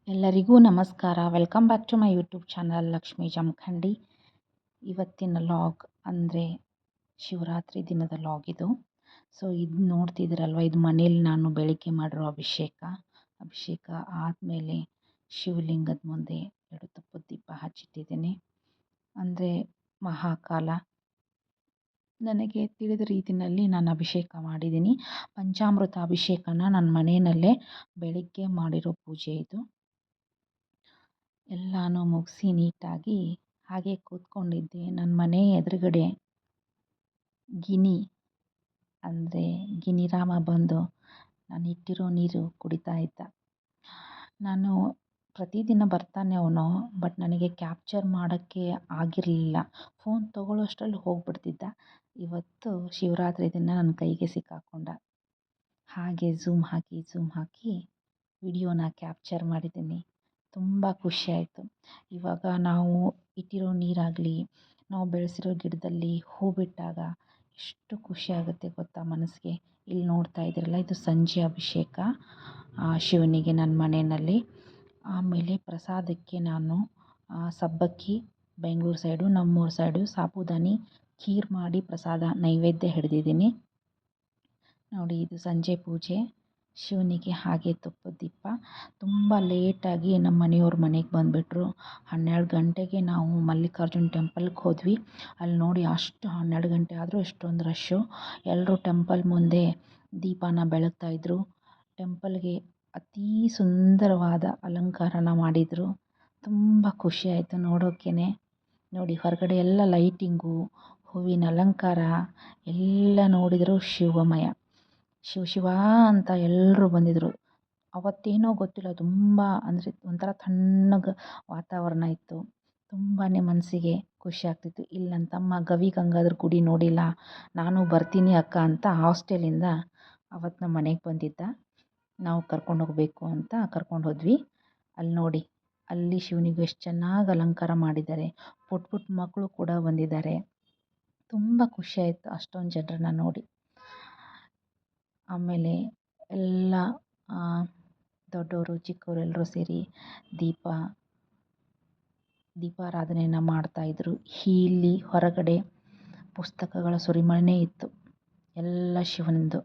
ಎಲ್ಲರಿಗೂ ನಮಸ್ಕಾರ. Welcome back to my YouTube channel Lakshmi Jamakhandi. ಇವತ್ತಿನ ಲಾಗ್ ಅಂದರೆ ಶಿವರಾತ್ರಿ ದಿನದ ಲಾಗ್ ಇದು. ಸೊ ಇದು ನೋಡ್ತಿದ್ದೀರಲ್ವ, ಇದು ಮನೇಲಿ ನಾನು ಬೆಳಿಗ್ಗೆ ಮಾಡಿರೋ ಅಭಿಷೇಕ ಆದಮೇಲೆ ಶಿವಲಿಂಗದ ಮುಂದೆ 2 ತುಪ್ಪದ ದೀಪ ಹಚ್ಚಿಟ್ಟಿದ್ದೀನಿ. ಅಂದರೆ ಮಹಾಕಾಲ ನನಗೆ ತಿಳಿದ ರೀತಿಯಲ್ಲಿ ನಾನು ಅಭಿಷೇಕ ಮಾಡಿದ್ದೀನಿ. ಪಂಚಾಮೃತ ಅಭಿಷೇಕನ ನನ್ನ ಮನೆಯಲ್ಲೇ ಬೆಳಿಗ್ಗೆ ಮಾಡಿರೋ ಪೂಜೆ ಇದು. ಎಲ್ಲನೂ ಮುಗಿಸಿ ನೀಟಾಗಿ ಹಾಗೆ ಕೂತ್ಕೊಂಡಿದ್ದೆ. ನನ್ನ ಮನೆ ಎದುರುಗಡೆ ಗಿನಿರಾಮ ಬಂದು ನಾನು ಇಟ್ಟಿರೋ ನೀರು ಕುಡಿತಾ ಇದ್ದ. ನಾನು ಪ್ರತಿದಿನ ಬರ್ತಾನೆ ಅವನು, ಬಟ್ ನನಗೆ ಕ್ಯಾಪ್ಚರ್ ಮಾಡೋಕ್ಕೆ ಆಗಿರಲಿಲ್ಲ. ಫೋನ್ ತೊಗೊಳ್ಳೋಷ್ಟರಲ್ಲಿ ಹೋಗ್ಬಿಡ್ತಿದ್ದ. ಇವತ್ತು ಶಿವರಾತ್ರಿ ದಿನ ನನ್ನ ಕೈಗೆ ಸಿಕ್ಕಾಕೊಂಡ. ಹಾಗೆ ಝೂಮ್ ಹಾಕಿ ವಿಡಿಯೋನ ಕ್ಯಾಪ್ಚರ್ ಮಾಡಿದ್ದೀನಿ. ತುಂಬ ಖುಷಿಯಾಯಿತು. ಇವಾಗ ನಾವು ಇಟ್ಟಿರೋ ನೀರಾಗಲಿ, ನಾವು ಬೆಳೆಸಿರೋ ಗಿಡದಲ್ಲಿ ಹೂ ಬಿಟ್ಟಾಗ ಎಷ್ಟು ಖುಷಿಯಾಗುತ್ತೆ ಗೊತ್ತಾ ಮನಸ್ಸಿಗೆ. ಇಲ್ಲಿ ನೋಡ್ತಾ ಇದ್ದೀರಲ್ಲ, ಇದು ಸಂಜೆ ಅಭಿಷೇಕ ಶಿವನಿಗೆ ನನ್ನ ಮನೆಯಲ್ಲಿ. ಆಮೇಲೆ ಪ್ರಸಾದಕ್ಕೆ ನಾನು ಸಬ್ಬಕ್ಕಿ, ಬೆಂಗಳೂರು ಸೈಡು, ನಮ್ಮೂರು ಸೈಡು ಸಾಬುದಾನಿ ಖೀರ್ ಮಾಡಿ ಪ್ರಸಾದ ನೈವೇದ್ಯ ಹಿಡಿದಿದ್ದೀನಿ. ನೋಡಿ, ಇದು ಸಂಜೆ ಪೂಜೆ ಶಿವನಿಗೆ. ಹಾಗೆ ತುಪ್ಪದ ದೀಪ. ತುಂಬ ಲೇಟಾಗಿ ನಮ್ಮ ಮನೆಯವ್ರ ಮನೆಗೆ ಬಂದುಬಿಟ್ರು. 12 ಗಂಟೆಗೆ ನಾವು ಮಲ್ಲಿಕಾರ್ಜುನ ಟೆಂಪಲ್ಗೆ ಹೋದ್ವಿ. ಅಲ್ಲಿ ನೋಡಿ, ಅಷ್ಟು 12 ಗಂಟೆ ಆದರೂ ಎಷ್ಟೊಂದು ರಶ್ಶು. ಎಲ್ಲರೂ ಟೆಂಪಲ್ ಮುಂದೆ ದೀಪನ ಬೆಳಗ್ತಾಯಿದ್ರು. ಟೆಂಪಲ್ಗೆ ಅತೀ ಸುಂದರವಾದ ಅಲಂಕಾರನ ಮಾಡಿದರು. ತುಂಬ ಖುಷಿಯಾಯಿತು ನೋಡೋಕ್ಕೆ. ನೋಡಿ, ಹೊರಗಡೆ ಎಲ್ಲ ಲೈಟಿಂಗು, ಹೂವಿನ ಅಲಂಕಾರ ಎಲ್ಲ ನೋಡಿದರೂ ಶಿವಮಯ. ಶಿವ ಅಂತ ಎಲ್ಲರೂ ಬಂದಿದ್ದರು. ಅವತ್ತೇನೋ ಗೊತ್ತಿಲ್ಲ, ತುಂಬ ಅಂದರೆ ಒಂಥರ ತಣ್ಣಗೆ ವಾತಾವರಣ ಇತ್ತು. ತುಂಬಾ ಮನಸ್ಸಿಗೆ ಖುಷಿ ಆಗ್ತಿತ್ತು. ಇಲ್ಲಿ ನನ್ನ ತಮ್ಮ ಗವಿ ಗಂಗಾಧರ ಗುಡಿ ನೋಡಿಲ್ಲ, ನಾನು ಬರ್ತೀನಿ ಅಕ್ಕ ಅಂತ ಹಾಸ್ಟೆಲಿಂದ ಅವತ್ತು ನಮ್ಮ ಮನೆಗೆ ಬಂದಿದ್ದ. ನಾವು ಕರ್ಕೊಂಡು ಹೋಗಬೇಕು ಅಂತ ಕರ್ಕೊಂಡು ಹೋದ್ವಿ. ಅಲ್ಲಿ ನೋಡಿ, ಅಲ್ಲಿ ಶಿವನಿಗೆ ಎಷ್ಟು ಚೆನ್ನಾಗಿ ಅಲಂಕಾರ ಮಾಡಿದ್ದಾರೆ. ಪುಟ್ಟ ಮಕ್ಕಳು ಕೂಡ ಬಂದಿದ್ದಾರೆ. ತುಂಬ ಖುಷಿಯಾಯಿತು ಅಷ್ಟೊಂದು ಜನರನ್ನ ನೋಡಿ. ಆಮೇಲೆ ಎಲ್ಲ ದೊಡ್ಡವರು ಚಿಕ್ಕವರು ಎಲ್ಲರೂ ಸೇರಿ ದೀಪಾರಾಧನೆಯನ್ನು ಮಾಡ್ತಾಯಿದ್ರು. ಇಲ್ಲಿ ಹೊರಗಡೆ ಪುಸ್ತಕಗಳ ಸುರಿಮಳೆ ಇತ್ತು, ಎಲ್ಲ ಶಿವನದು.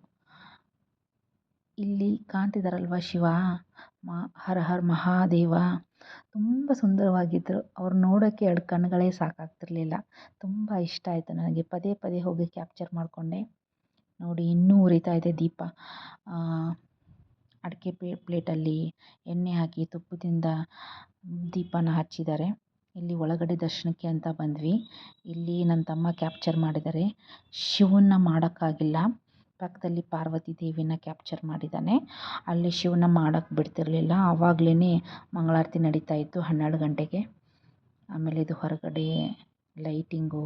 ಇಲ್ಲಿ ಕಾಣ್ತಿದ್ದಾರಲ್ವ ಶಿವ, ಹರ ಹರ ಮಹಾದೇವ, ತುಂಬ ಸುಂದರವಾಗಿದ್ದರು. ಅವ್ರು ನೋಡೋಕ್ಕೆ 2 ಕಣ್ಣುಗಳೇ ಸಾಕಾಗ್ತಿರ್ಲಿಲ್ಲ. ತುಂಬ ಇಷ್ಟ ಆಯಿತು ನನಗೆ. ಪದೇ ಪದೇ ಹೋಗಿ ಕ್ಯಾಪ್ಚರ್ ಮಾಡಿಕೊಂಡೆ. ನೋಡಿ, ಇನ್ನೂ ಉರಿತಾ ಇದೆ ದೀಪ. ಅಡಿಕೆ ಪ್ಲೇಟಲ್ಲಿ ಎಣ್ಣೆ ಹಾಕಿ ತುಪ್ಪದಿಂದ ದೀಪನ ಹಚ್ಚಿದ್ದಾರೆ. ಇಲ್ಲಿ ಒಳಗಡೆ ದರ್ಶನಕ್ಕೆ ಅಂತ ಬಂದ್ವಿ. ಇಲ್ಲಿ ನನ್ನ ತಮ್ಮ ಕ್ಯಾಪ್ಚರ್ ಮಾಡಿದ್ದಾರೆ. ಶಿವನ್ನ ಮಾಡೋಕ್ಕಾಗಿಲ್ಲ, ಪಕ್ಕದಲ್ಲಿ ಪಾರ್ವತಿ ದೇವಿನ ಕ್ಯಾಪ್ಚರ್ ಮಾಡಿದ್ದಾನೆ. ಅಲ್ಲಿ ಶಿವನ ಮಾಡೋಕ್ಕೆ ಬಿಡ್ತಿರಲಿಲ್ಲ. ಆವಾಗಲೇ ಮಂಗಳಾರತಿ ನಡೀತಾ ಇತ್ತು 12 ಗಂಟೆಗೆ. ಆಮೇಲೆ ಇದು ಹೊರಗಡೆ ಲೈಟಿಂಗು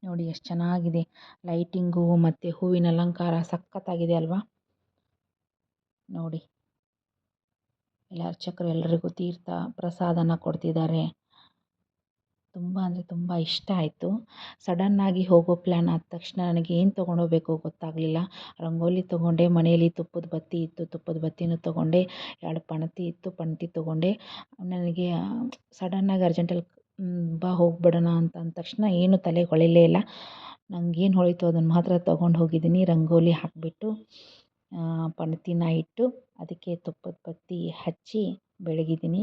ನೋಡಿ ಎಷ್ಟು ಚೆನ್ನಾಗಿದೆ. ಲೈಟಿಂಗು ಮತ್ತು ಹೂವಿನ ಅಲಂಕಾರ ಸಖತ್ತಾಗಿದೆ ಅಲ್ವಾ. ನೋಡಿ, ಎಲ್ಲ ಅರ್ಚಕರು ಎಲ್ಲರಿಗೂ ತೀರ್ಥ ಪ್ರಸಾದನ ಕೊಡ್ತಿದ್ದಾರೆ. ತುಂಬ ಅಂದರೆ ತುಂಬ ಇಷ್ಟ ಆಯಿತು. ಸಡನ್ನಾಗಿ ಹೋಗೋ ಪ್ಲ್ಯಾನ್ ಆದ ತಕ್ಷಣ ನನಗೆ ಏನು ತೊಗೊಂಡೋಗ್ಬೇಕು ಗೊತ್ತಾಗಲಿಲ್ಲ. ರಂಗೋಲಿ ತೊಗೊಂಡೆ, ಮನೆಯಲ್ಲಿ ತುಪ್ಪದ ಬತ್ತಿ ಇತ್ತು, ತುಪ್ಪದ ಬತ್ತಿನೂ ತೊಗೊಂಡೆ, 2 ಪಣತಿ ಇತ್ತು, ಪಣತಿ ತೊಗೊಂಡೆ. ನನಗೆ ಸಡನ್ನಾಗಿ ಅರ್ಜೆಂಟಲ್ಲಿ ಬಾ ಹೋಗ್ಬಿಡೋಣ ಅಂತ ಅಂದ ತಕ್ಷಣ ಏನು ತಲೆಗೆ ಹೊಳಿಲೇ ಇಲ್ಲ. ನನಗೇನು ಹೊಳಿತು ಅದನ್ನು ಮಾತ್ರ ತೊಗೊಂಡು ಹೋಗಿದ್ದೀನಿ. ರಂಗೋಲಿ ಹಾಕಿಬಿಟ್ಟು ಪಣತಿನ ಇಟ್ಟು ಅದಕ್ಕೆ ತುಪ್ಪದ ಬತ್ತಿ ಹಚ್ಚಿ ಬೆಳಗಿದ್ದೀನಿ.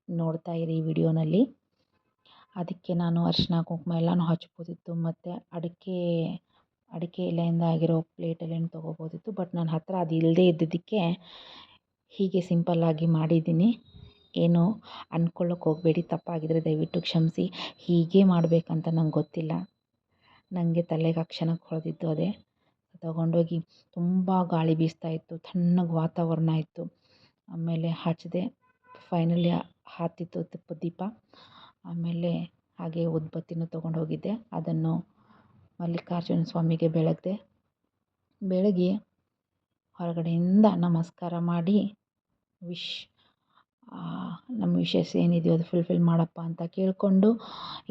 ನೋಡ್ತಾ ಇರಿ ವಿಡಿಯೋನಲ್ಲಿ. ಅದಕ್ಕೆ ನಾನು ಅರಿಶಿನ ಕುಂಕುಮ ಎಲ್ಲನೂ ಹಚ್ಬೋದಿತ್ತು, ಮತ್ತು ಅಡಿಕೆ ಎಲೆಯಿಂದ ಆಗಿರೋ ಪ್ಲೇಟಲ್ಲೇನು ತೊಗೋಬೋದಿತ್ತು. ಬಟ್ ನನ್ನ ಹತ್ರ ಅದು ಇಲ್ಲದೇ ಇದ್ದಿದ್ದಕ್ಕೆ ಹೀಗೆ ಸಿಂಪಲ್ಲಾಗಿ ಮಾಡಿದ್ದೀನಿ. ಏನು ಅಂದ್ಕೊಳ್ಳೋಕೆ ಹೋಗಬೇಡಿ, ತಪ್ಪಾಗಿದ್ದರೆ ದಯವಿಟ್ಟು ಕ್ಷಮಿಸಿ. ಹೀಗೆ ಮಾಡಬೇಕಂತ ನಂಗೆ ಗೊತ್ತಿಲ್ಲ. ನನಗೆ ತಲೆಗೆ ಆ ಕ್ಷಣಕ್ಕೆ ಹೊಳೆದಿದ್ದು ಅದೇ. ತಗೊಂಡೋಗಿ ತುಂಬ ಗಾಳಿ ಬೀಸ್ತಾ ಇತ್ತು, ತಣ್ಣಗೆ ವಾತಾವರಣ ಇತ್ತು. ಆಮೇಲೆ ಹಚ್ಚಿದೆ. ಫೈನಲಿ ಹತ್ತಿತ್ತು ತುಪ್ಪದ ದೀಪ. ಆಮೇಲೆ ಹಾಗೆ ಉದ್ಬತ್ತಿನೂ ತೊಗೊಂಡು ಹೋಗಿದ್ದೆ. ಅದನ್ನು ಮಲ್ಲಿಕಾರ್ಜುನ ಸ್ವಾಮಿಗೆ ಬೆಳಗಿ ಹೊರಗಡೆಯಿಂದ ನಮಸ್ಕಾರ ಮಾಡಿ ನಮ್ಮ ವಿಶಸ್ ಏನಿದೆಯೋ ಅದು ಫುಲ್ಫಿಲ್ ಮಾಡಪ್ಪ ಅಂತ ಕೇಳಿಕೊಂಡು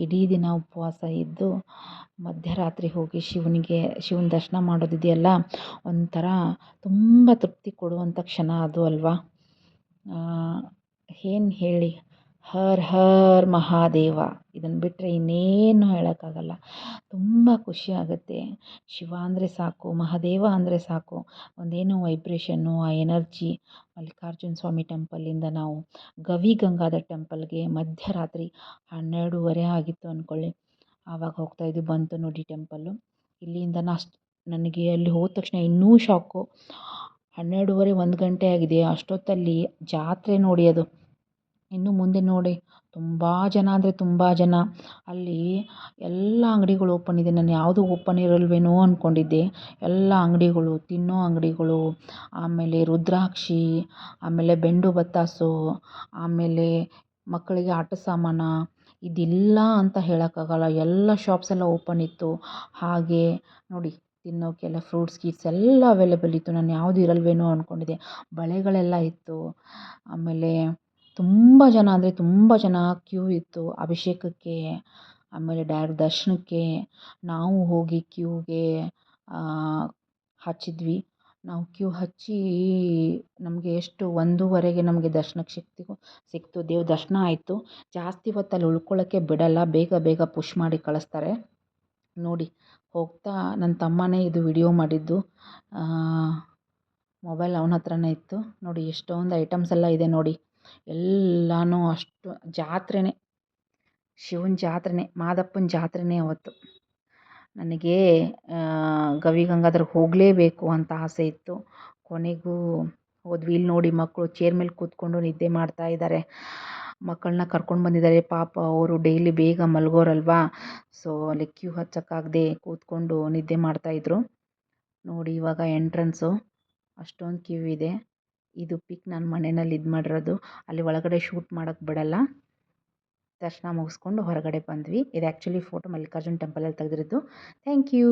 ಇಡೀ ದಿನ ಉಪವಾಸ ಇದ್ದು ಮಧ್ಯರಾತ್ರಿ ಹೋಗಿ ಶಿವನ ದರ್ಶನ ಮಾಡೋದಿದೆಯಲ್ಲ, ಒಂಥರ ತುಂಬ ತೃಪ್ತಿ ಕೊಡುವಂಥ ಕ್ಷಣ ಅದು ಅಲ್ವಾ. ಏನು ಹೇಳಿ, ಹರ್ ಹರ್ ಮಹಾದೇವ ಇದನ್ನು ಬಿಟ್ಟರೆ ಇನ್ನೇನು ಹೇಳೋಕ್ಕಾಗಲ್ಲ. ತುಂಬ ಖುಷಿ ಆಗುತ್ತೆ. ಶಿವ ಅಂದರೆ ಸಾಕು, ಮಹಾದೇವ ಅಂದರೆ ಸಾಕು, ಒಂದೇನೋ ವೈಬ್ರೇಷನ್ನು, ಆ ಎನರ್ಜಿ. ಮಲ್ಲಿಕಾರ್ಜುನ ಸ್ವಾಮಿ ಟೆಂಪಲ್ಲಿಂದ ನಾವು ಗವಿಗಂಗಾಧರ್ ಟೆಂಪಲ್ಗೆ ಮಧ್ಯರಾತ್ರಿ 12:30 ಆಗಿತ್ತು ಅಂದ್ಕೊಳ್ಳಿ, ಆವಾಗ ಹೋಗ್ತಾಯಿದ್ವಿ. ಬಂತು ನೋಡಿ ಟೆಂಪಲ್ಲು. ಇಲ್ಲಿಂದ ನನಗೆ ಅಲ್ಲಿ ಹೋದ ತಕ್ಷಣ ಇನ್ನೂ ಶಾಕು. 12:30 1 ಗಂಟೆ ಆಗಿದೆ. ಅಷ್ಟೊತ್ತಲ್ಲಿ ಜಾತ್ರೆ ನೋಡಿ ಅದು. ಇನ್ನು ಮುಂದೆ ನೋಡಿ ತುಂಬ ಜನ ಅಂದರೆ ತುಂಬ ಜನ. ಅಲ್ಲಿ ಎಲ್ಲ ಅಂಗಡಿಗಳು ಓಪನ್ ಇದೆ. ನಾನು ಯಾವುದು ಓಪನ್ ಇರಲ್ವೇನೋ ಅಂದ್ಕೊಂಡಿದ್ದೆ. ಎಲ್ಲ ಅಂಗಡಿಗಳು, ತಿನ್ನೋ ಅಂಗಡಿಗಳು, ಆಮೇಲೆ ರುದ್ರಾಕ್ಷಿ, ಆಮೇಲೆ ಬೆಂಡು ಬತ್ತಾಸು, ಆಮೇಲೆ ಮಕ್ಕಳಿಗೆ ಆಟ ಸಾಮಾನು, ಇದಿಲ್ಲ ಅಂತ ಹೇಳೋಕ್ಕಾಗಲ್ಲ. ಎಲ್ಲ ಶಾಪ್ಸ್ ಎಲ್ಲ ಓಪನ್ ಇತ್ತು. ಹಾಗೆ ನೋಡಿ ತಿನ್ನೋಕ್ಕೆಲ್ಲ ಫ್ರೂಟ್ಸ್ ಗೀಟ್ಸ್ ಎಲ್ಲ ಅವೈಲೇಬಲ್ ಇತ್ತು. ನಾನು ಯಾವುದು ಇರಲ್ವೇನೋ ಅಂದ್ಕೊಂಡಿದ್ದೆ. ಬಳೆಗಳೆಲ್ಲ ಇತ್ತು. ಆಮೇಲೆ ತುಂಬ ಜನ ಅಂದರೆ ತುಂಬ ಜನ ಕ್ಯೂ ಇತ್ತು ಅಭಿಷೇಕಕ್ಕೆ, ಆಮೇಲೆ ಡೈರೆಕ್ಟ್ ದರ್ಶನಕ್ಕೆ. ನಾವು ಹೋಗಿ ಕ್ಯೂಗೆ ಹಚ್ಚಿದ್ವಿ. ನಾವು ಕ್ಯೂ ಹಚ್ಚಿ ನಮಗೆ ಎಷ್ಟು 1:30ಗೆ ನಮಗೆ ದರ್ಶನಕ್ಕೆ ಸಿಕ್ತು. ದೇವ್ರ ದರ್ಶನ ಆಯಿತು. ಜಾಸ್ತಿ ಹೊತ್ತು ಅಲ್ಲಿ ಉಳ್ಕೊಳ್ಳೋಕ್ಕೆ ಬಿಡಲ್ಲ, ಬೇಗ ಬೇಗ ಪುಷ್ ಮಾಡಿ ಕಳಿಸ್ತಾರೆ. ನೋಡಿ ಹೋಗ್ತಾ ನನ್ನ ತಮ್ಮನೇ ಇದು ವಿಡಿಯೋ ಮಾಡಿದ್ದು. ಮೊಬೈಲ್ ಅವನ ಹತ್ರನೇ ಇತ್ತು. ನೋಡಿ ಎಷ್ಟೊಂದು ಐಟಮ್ಸ್ ಎಲ್ಲ ಇದೆ ನೋಡಿ. ಎಲ್ಲನೂ ಅಷ್ಟು ಜಾತ್ರೆನೇ, ಶಿವನ ಜಾತ್ರೆನೇ, ಮಾದಪ್ಪನ ಜಾತ್ರೆನೇ ಅವತ್ತು. ನನಗೆ ಗವಿಗಂಗಾಧರ್ಗೆ ಹೋಗಲೇಬೇಕು ಅಂತ ಆಸೆ ಇತ್ತು. ಕೊನೆಗೂ ಹೋದ್ವಿ. ಇಲ್ಲಿ ನೋಡಿ ಮಕ್ಕಳು ಚೇರ್ ಮೇಲೆ ಕೂತ್ಕೊಂಡು ನಿದ್ದೆ ಮಾಡ್ತಾ ಇದ್ದಾರೆ. ಮಕ್ಕಳನ್ನ ಕರ್ಕೊಂಡು ಬಂದಿದ್ದಾರೆ. ಪಾಪ ಅವರು ಡೈಲಿ ಬೇಗ ಮಲಗೋರಲ್ವಾ, ಸೊ ಅಲ್ಲಿ ಕ್ಯೂ ಹಚ್ಚೋಕ್ಕಾಗದೆ ಕೂತ್ಕೊಂಡು ನಿದ್ದೆ ಮಾಡ್ತಾಯಿದ್ರು. ನೋಡಿ ಇವಾಗ ಎಂಟ್ರೆನ್ಸು ಅಷ್ಟೊಂದು ಕ್ಯೂ ಇದೆ. ಇದು ಪಿಕ್ ನಾನು ಮನೆಯಲ್ಲಿ ಇದು ಮಾಡಿರೋದು. ಅಲ್ಲಿ ಒಳಗಡೆ ಶೂಟ್ ಮಾಡೋಕ್ಕೆ ಬಿಡಲ್ಲ. ದರ್ಶನ ಮುಗಿಸ್ಕೊಂಡು ಹೊರಗಡೆ ಬಂದ್ವಿ. ಇದು ಆ್ಯಕ್ಚುಲಿ ಫೋಟೋ ಮಲ್ಲಿಕಾರ್ಜುನ ಟೆಂಪಲಲ್ಲಿ ತೆಗೆದಿರೋದು. Thank you.